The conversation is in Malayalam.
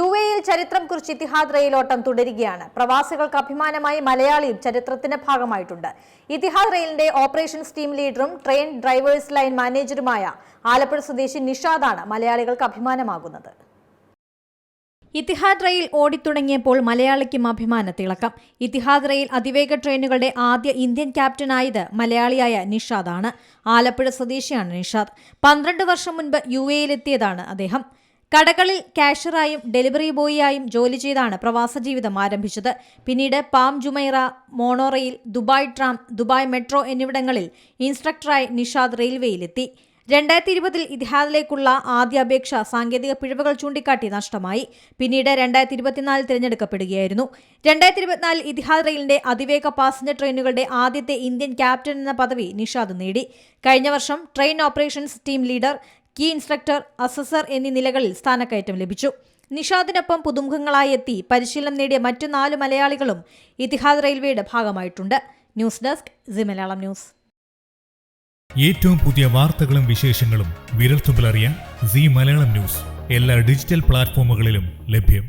UAE-യിൽ ചരിത്രം കുറിച്ച് ഇത്തിഹാദ് റെയിലോട്ടം തുടരുകയാണ്. പ്രവാസികൾക്ക് അഭിമാനമായി മലയാളിയും ചരിത്രത്തിന്റെ ഭാഗമായിട്ടുണ്ട്. ഇത്തിഹാദ് റെയിലിന്റെ ഓപ്പറേഷൻസ് ടീം ലീഡറും ട്രെയിൻ ഡ്രൈവേഴ്സ് ലൈൻ മാനേജറുമായ ആലപ്പുഴ സ്വദേശി നിഷാദാണ് മലയാളികൾക്ക് അഭിമാനമാകുന്നത്. ഇത്തിഹാദ് റെയിൽ ഓടിത്തുടങ്ങിയപ്പോൾ മലയാളിക്കും അഭിമാന തിളക്കം. ഇത്തിഹാദ് റെയിൽ അതിവേഗ ട്രെയിനുകളുടെ ആദ്യ ഇന്ത്യൻ ക്യാപ്റ്റനായത് മലയാളിയായ നിഷാദാണ്. ആലപ്പുഴ സ്വദേശിയാണ് നിഷാദ്. 12 വർഷം മുൻപ് UAE-യിലെത്തിയതാണ് അദ്ദേഹം. കടകളിൽ കാഷ്യറായും ഡെലിവറി ബോയിയായും ജോലി ചെയ്താണ് പ്രവാസ ജീവിതം ആരംഭിച്ചത്. പിന്നീട് palm Jumeirah, monorail, Dubai tram, Dubai metro എന്നിവിടങ്ങളിൽ ഇൻസ്ട്രക്ടറായി നിഷാദ് റെയിൽവേയിലെത്തി. 2020-ൽ ഇത്തിഹാദിലേക്കുള്ള ആദ്യ അപേക്ഷ സാങ്കേതിക പിഴവുകൾ ചൂണ്ടിക്കാട്ടി നഷ്ടമായി. പിന്നീട് 2024 തിരഞ്ഞെടുക്കപ്പെടുകയായിരുന്നു. 2024 ഇത്തിഹാദ് റെയിലിന്റെ അതിവേഗ പാസഞ്ചർ ട്രെയിനുകളുടെ ആദ്യത്തെ ഇന്ത്യൻ ക്യാപ്റ്റൻ എന്ന പദവി നിഷാദ് നേടി. കഴിഞ്ഞ വർഷം train operations team leader, key instructor, assessor എന്നീ നിലകളിൽ സ്ഥാനക്കയറ്റം ലഭിച്ചു. നിഷാദിനൊപ്പം പുതുമുഖങ്ങളായി എത്തി പരിശീലനം നേടിയ മറ്റു 4 മലയാളികളും ഇത്തിഹാദ് റെയിൽവേയുടെ ഭാഗമായിട്ടുണ്ട്. News desk C Malayalam news. ഏറ്റവും പുതിയ വാർത്തകളും വിശേഷങ്ങളും വിരൽത്തുമ്പിലറിയാൻ സി മലയാളം ന്യൂസ് എല്ലാ ഡിജിറ്റൽ പ്ലാറ്റ്ഫോമുകളിലും ലഭ്യം.